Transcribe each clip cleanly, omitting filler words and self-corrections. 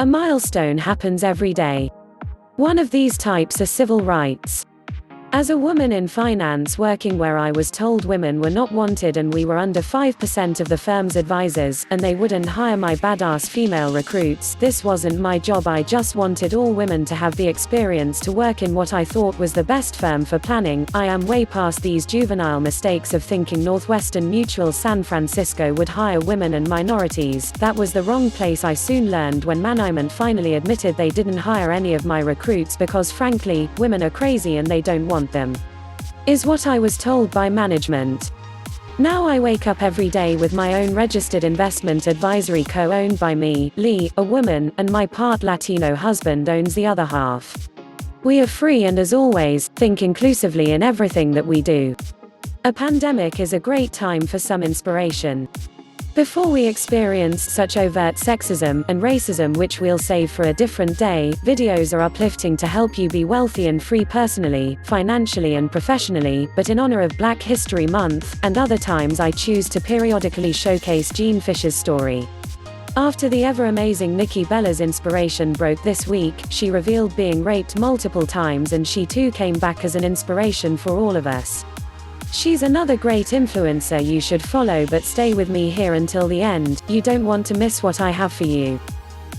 A milestone happens every day. One of these types are civil rights. As a woman in finance working where I was told women were not wanted and we were under 5% of the firm's advisors, and they wouldn't hire my badass female recruits, this wasn't my job. I just wanted all women to have the experience to work in what I thought was the best firm for planning. I am way past these juvenile mistakes of thinking Northwestern Mutual San Francisco would hire women and minorities. That was the wrong place. I soon learned when management finally admitted they didn't hire any of my recruits because frankly, women are crazy and they don't want them, is what I was told by management. Now I wake up every day with my own registered investment advisory co-owned by me, Lee, a woman, and my part Latino husband owns the other half. We are free and as always, think inclusively in everything that we do. A pandemic is a great time for some inspiration. Before we experience such overt sexism and racism, which we'll save for a different day, videos are uplifting to help you be wealthy and free personally, financially and professionally, but in honor of Black History Month, and other times I choose to periodically showcase Jean Fisher's story. After the ever-amazing Nikki Bella's inspiration broke this week, she revealed being raped multiple times and she too came back as an inspiration for all of us. She's another great influencer you should follow, but stay with me here until the end, you don't want to miss what I have for you.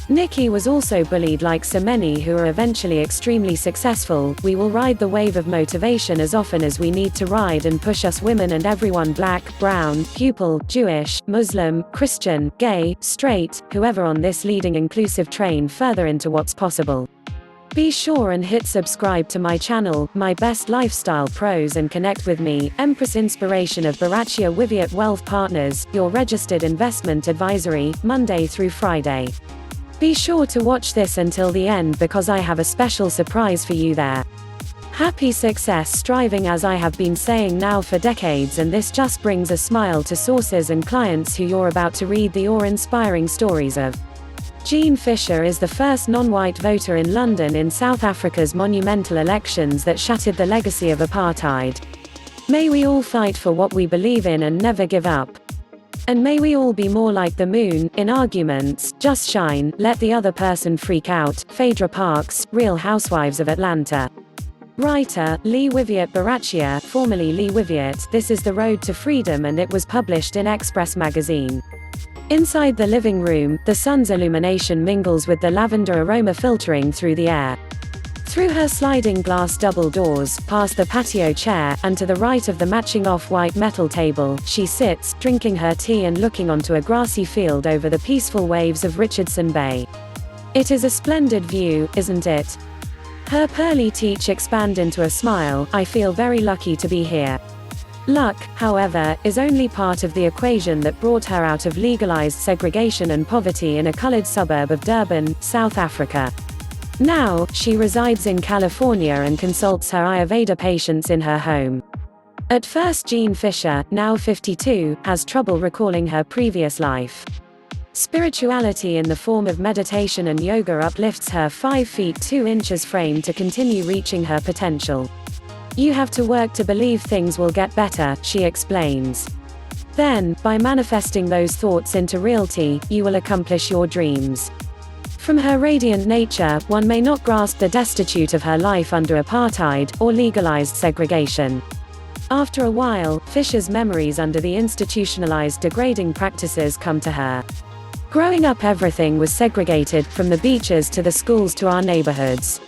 Nikki was also bullied like so many who are eventually extremely successful. We will ride the wave of motivation as often as we need to ride and push us women and everyone black, brown, pupil, Jewish, Muslim, Christian, gay, straight, whoever on this leading inclusive train further into what's possible. Be sure and hit subscribe to my channel, My Best Lifestyle Pros, and connect with me, Empress Inspiration of Boracchia Wiviott Wealth Partners, your registered investment advisory, Monday through Friday. Be sure to watch this until the end because I have a special surprise for you there. Happy success striving, as I have been saying now for decades, and this just brings a smile to sources and clients who you're about to read the awe-inspiring stories of. Jean Fisher is the first non-white voter in London in South Africa's monumental elections that shattered the legacy of apartheid. May we all fight for what we believe in and never give up. And may we all be more like the moon, in arguments, just shine, let the other person freak out. Phaedra Parks, Real Housewives of Atlanta. Writer, Lee Wiviott. Boracchia, formerly Lee Wiviott. This is The Road to Freedom and it was published in Express magazine. Inside the living room, the sun's illumination mingles with the lavender aroma filtering through the air. Through her sliding glass double doors, past the patio chair, and to the right of the matching off-white metal table, she sits, drinking her tea and looking onto a grassy field over the peaceful waves of Richardson Bay. It is a splendid view, isn't it? Her pearly teeth expand into a smile. I feel very lucky to be here. Luck, however, is only part of the equation that brought her out of legalized segregation and poverty in a colored suburb of Durban, South Africa. Now, she resides in California and consults her Ayurveda patients in her home. At first, Jean Fisher, now 52, has trouble recalling her previous life. Spirituality in the form of meditation and yoga uplifts her 5 feet 2 inches frame to continue reaching her potential. You have to work to believe things will get better, she explains. Then, by manifesting those thoughts into reality, you will accomplish your dreams. From her radiant nature, one may not grasp the destitute of her life under apartheid, or legalized segregation. After a while, Fisher's memories under the institutionalized degrading practices come to her. Growing up, everything was segregated, from the beaches to the schools to our neighborhoods.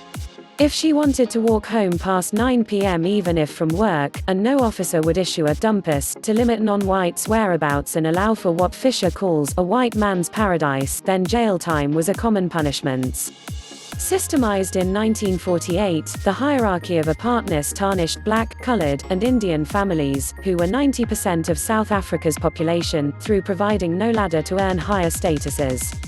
If she wanted to walk home past 9 p.m. even if from work, and no officer would issue a dumpus, to limit non-whites' whereabouts and allow for what Fisher calls a white man's paradise, then jail time was a common punishment. Systemized in 1948, the hierarchy of apartness tarnished black, colored, and Indian families, who were 90% of South Africa's population, through providing no ladder to earn higher statuses.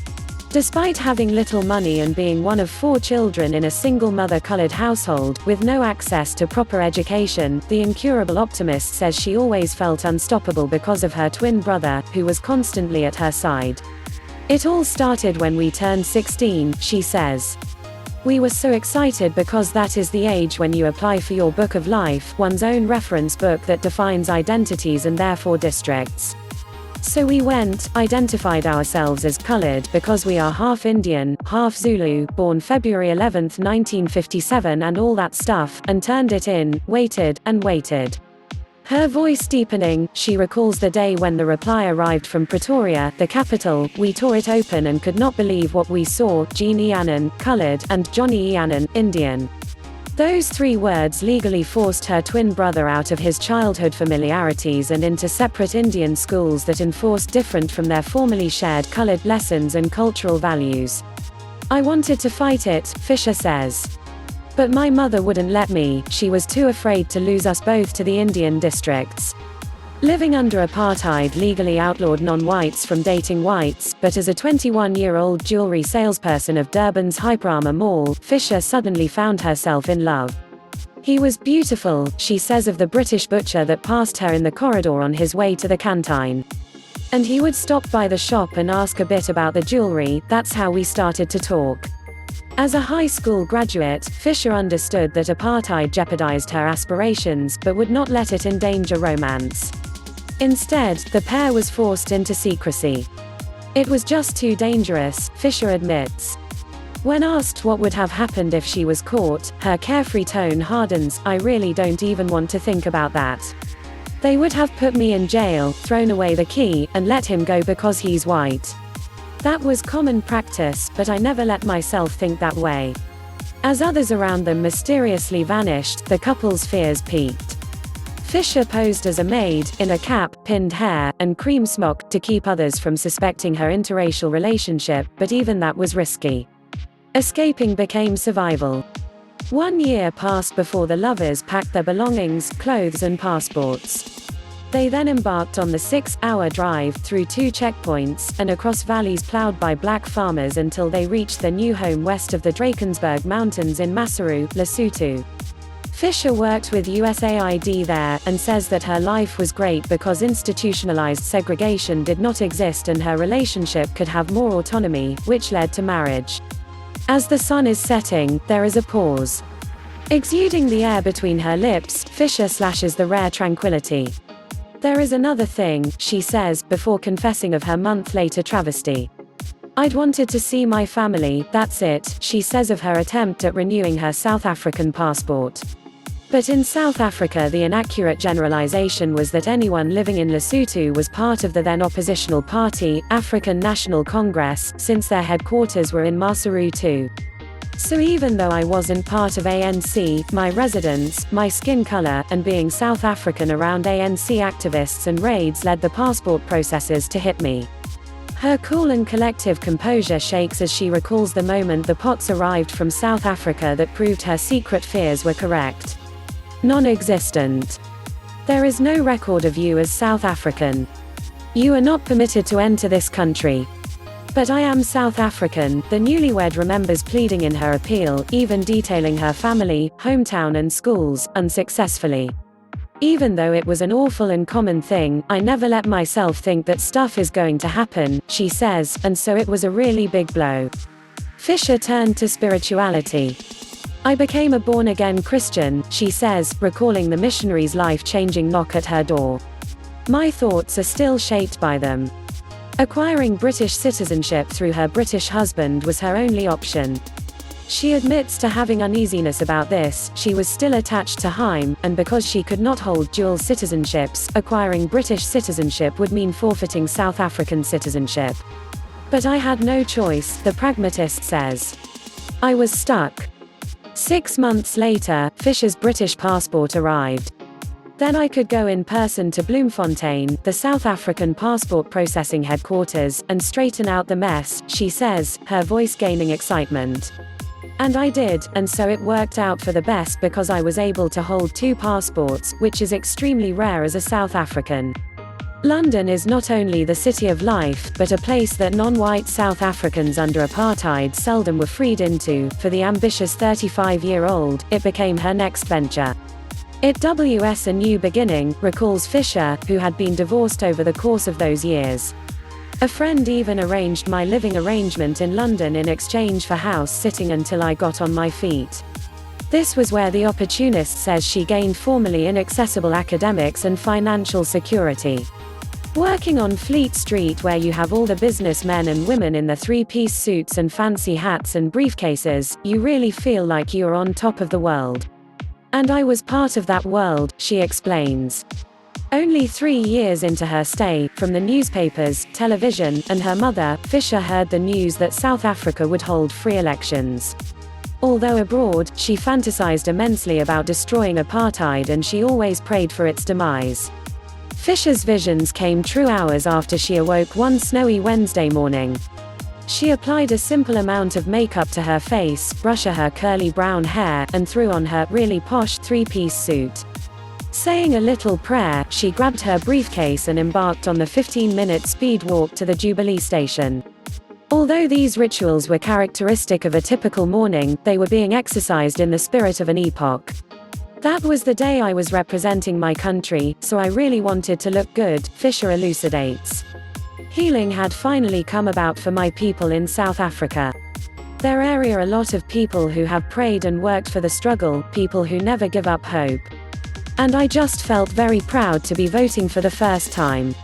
Despite having little money and being one of 4 children in a single-mother colored household, with no access to proper education, the incurable optimist says she always felt unstoppable because of her twin brother, who was constantly at her side. It all started when we turned 16, she says. We were so excited because that is the age when you apply for your book of life, one's own reference book that defines identities and therefore districts. So we went, identified ourselves as colored because we are half Indian, half Zulu, born February 11, 1957 and all that stuff, and turned it in, waited, and waited. Her voice deepening, she recalls the day when the reply arrived from Pretoria, the capital. We tore it open and could not believe what we saw: Jean Iannon, colored, and Johnny Iannon, Indian. Those 3 words legally forced her twin brother out of his childhood familiarities and into separate Indian schools that enforced different from their formerly shared colored lessons and cultural values. I wanted to fight it, Fisher says. But my mother wouldn't let me. She was too afraid to lose us both to the Indian districts. Living under apartheid legally outlawed non-whites from dating whites, but as a 21-year-old jewelry salesperson of Durban's Hyperama Mall, Fisher suddenly found herself in love. He was beautiful, she says of the British butcher that passed her in the corridor on his way to the canteen. And he would stop by the shop and ask a bit about the jewelry. That's how we started to talk. As a high school graduate, Fisher understood that apartheid jeopardized her aspirations but would not let it endanger romance. Instead, the pair was forced into secrecy. It was just too dangerous, Fisher admits. When asked what would have happened if she was caught, her carefree tone hardens. I really don't even want to think about that. They would have put me in jail, thrown away the key, and let him go because he's white. That was common practice, but I never let myself think that way. As others around them mysteriously vanished, the couple's fears peaked. Fisher posed as a maid, in a cap, pinned hair, and cream smock, to keep others from suspecting her interracial relationship, but even that was risky. Escaping became survival. 1 year passed before the lovers packed their belongings, clothes and passports. They then embarked on the 6-hour drive through 2 checkpoints, and across valleys plowed by black farmers until they reached their new home west of the Drakensberg Mountains in Maseru, Lesotho. Fisher worked with USAID there, and says that her life was great because institutionalized segregation did not exist and her relationship could have more autonomy, which led to marriage. As the sun is setting, there is a pause. Exuding the air between her lips, Fisher slashes the rare tranquility. There is another thing, she says, before confessing of her month-later travesty. I'd wanted to see my family, that's it, she says of her attempt at renewing her South African passport. But in South Africa the inaccurate generalization was that anyone living in Lesotho was part of the then oppositional party, African National Congress, since their headquarters were in Maseru too. So even though I wasn't part of ANC, my residence, my skin color, and being South African around ANC activists and raids led the passport processes to hit me. Her cool and collective composure shakes as she recalls the moment the pots arrived from South Africa that proved her secret fears were correct. Non-existent. There is no record of you as South African. You are not permitted to enter this country. But I am South African, the newlywed remembers pleading in her appeal, even detailing her family, hometown and schools, unsuccessfully. Even though it was an awful and common thing, I never let myself think that stuff is going to happen, she says, and so it was a really big blow. Fisher turned to spirituality. I became a born-again Christian, she says, recalling the missionary's life-changing knock at her door. My thoughts are still shaped by them. Acquiring British citizenship through her British husband was her only option. She admits to having uneasiness about this. She was still attached to Haim, and because she could not hold dual citizenships, acquiring British citizenship would mean forfeiting South African citizenship. But I had no choice, the pragmatist says. I was stuck. 6 months later, Fisher's British passport arrived. Then I could go in person to Bloemfontein, the South African passport processing headquarters, and straighten out the mess, she says, her voice gaining excitement. And I did, and so it worked out for the best because I was able to hold 2 passports, which is extremely rare as a South African. London is not only the city of life, but a place that non-white South Africans under apartheid seldom were freed into. For the ambitious 35-year-old, it became her next venture. It was a new beginning, recalls Fisher, who had been divorced over the course of those years. A friend even arranged my living arrangement in London in exchange for house sitting until I got on my feet. This was where the opportunist says she gained formerly inaccessible academics and financial security. Working on Fleet Street, where you have all the businessmen and women in their three-piece suits and fancy hats and briefcases, you really feel like you are on top of the world. And I was part of that world, she explains. Only 3 years into her stay, from the newspapers, television, and her mother, Fisher heard the news that South Africa would hold free elections. Although abroad, she fantasized immensely about destroying apartheid, and she always prayed for its demise. Fisher's visions came true hours after she awoke one snowy Wednesday morning. She applied a simple amount of makeup to her face, brushed her curly brown hair, and threw on her really posh three-piece suit. Saying a little prayer, she grabbed her briefcase and embarked on the 15-minute speed walk to the Jubilee station. Although these rituals were characteristic of a typical morning, they were being exercised in the spirit of an epoch. That was the day I was representing my country, so I really wanted to look good, Fisher elucidates. Healing had finally come about for my people in South Africa. Their area, a lot of people who have prayed and worked for the struggle, people who never give up hope. And I just felt very proud to be voting for the first time.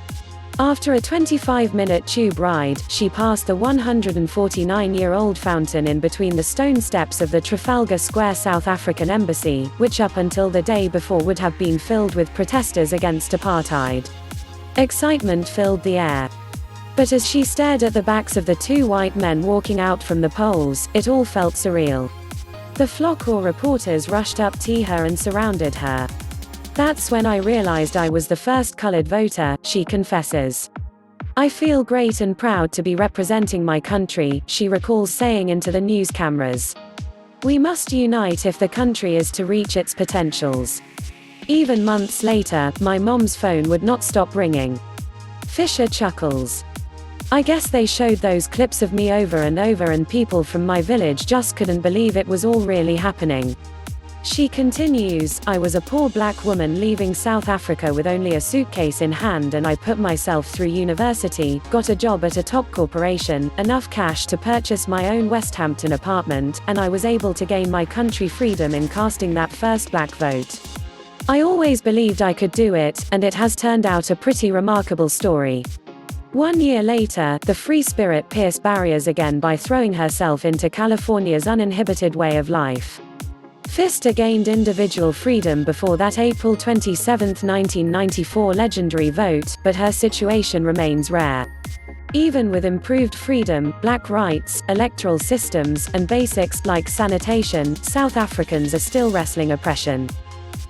After a 25-minute tube ride, she passed the 149-year-old fountain in between the stone steps of the Trafalgar Square South African Embassy, which up until the day before would have been filled with protesters against apartheid. Excitement filled the air. But as she stared at the backs of the two white men walking out from the polls, it all felt surreal. The flock or reporters rushed up to her and surrounded her. That's when I realized I was the first colored voter, she confesses. I feel great and proud to be representing my country, she recalls saying into the news cameras. We must unite if the country is to reach its potentials. Even months later, my mom's phone would not stop ringing. Fisher chuckles. I guess they showed those clips of me over and over, and people from my village just couldn't believe it was all really happening. She continues, I was a poor black woman leaving South Africa with only a suitcase in hand, and I put myself through university, got a job at a top corporation, enough cash to purchase my own West Hampton apartment, and I was able to gain my country freedom in casting that first black vote. I always believed I could do it, and it has turned out a pretty remarkable story. 1 year later, the free spirit pierced barriers again by throwing herself into California's uninhibited way of life. Fisher gained individual freedom before that April 27, 1994 legendary vote, but her situation remains rare. Even with improved freedom, black rights, electoral systems, and basics like sanitation, South Africans are still wrestling oppression.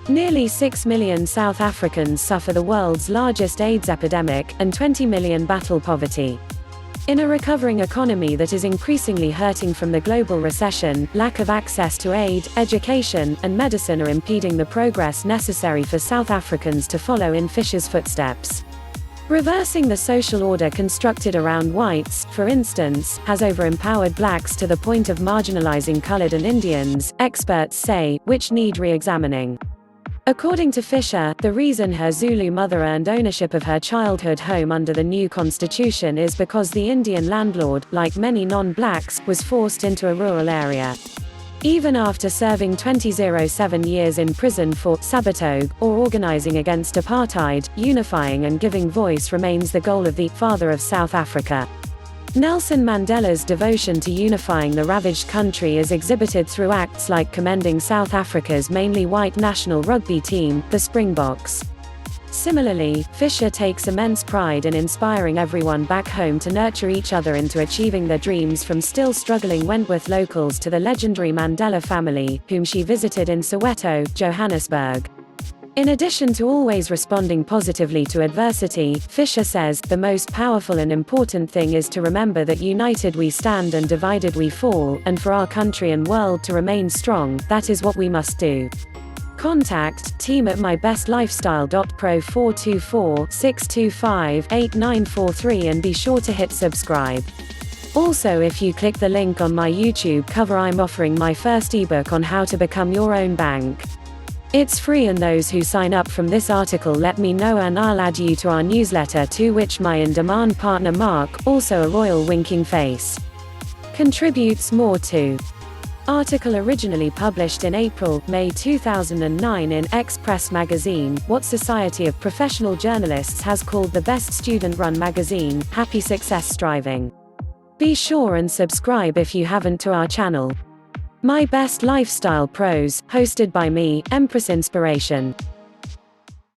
Nearly 6 million South Africans suffer the world's largest AIDS epidemic, and 20 million battle poverty. In a recovering economy that is increasingly hurting from the global recession, lack of access to aid, education, and medicine are impeding the progress necessary for South Africans to follow in Fisher's footsteps. Reversing the social order constructed around whites, for instance, has over-empowered blacks to the point of marginalizing colored and Indians, experts say, which need re-examining. According to Fisher, the reason her Zulu mother earned ownership of her childhood home under the new constitution is because the Indian landlord, like many non-blacks, was forced into a rural area. Even after serving 27 years in prison for sabotage, or organizing against apartheid, unifying and giving voice remains the goal of the father of South Africa. Nelson Mandela's devotion to unifying the ravaged country is exhibited through acts like commending South Africa's mainly white national rugby team, the Springboks. Similarly, Fisher takes immense pride in inspiring everyone back home to nurture each other into achieving their dreams, from still struggling Wentworth locals to the legendary Mandela family, whom she visited in Soweto, Johannesburg. In addition to always responding positively to adversity, Fisher says, the most powerful and important thing is to remember that united we stand and divided we fall, and for our country and world to remain strong, that is what we must do. Contact team@mybestlifestyle.pro 424-625-8943 and be sure to hit subscribe. Also, if you click the link on my YouTube cover, I'm offering my first ebook on how to become your own bank. It's free, and those who sign up from this article let me know and I'll add you to our newsletter, to which my in-demand partner Marc, also a royal winking face, contributes more to. Article originally published in April-May 2009 in Express magazine. What Society of Professional Journalists has called the best student-run magazine. Happy success striving. Be sure and subscribe if you haven't to our channel. My Best Lifestyle Pros, hosted by me, Empress Inspiration.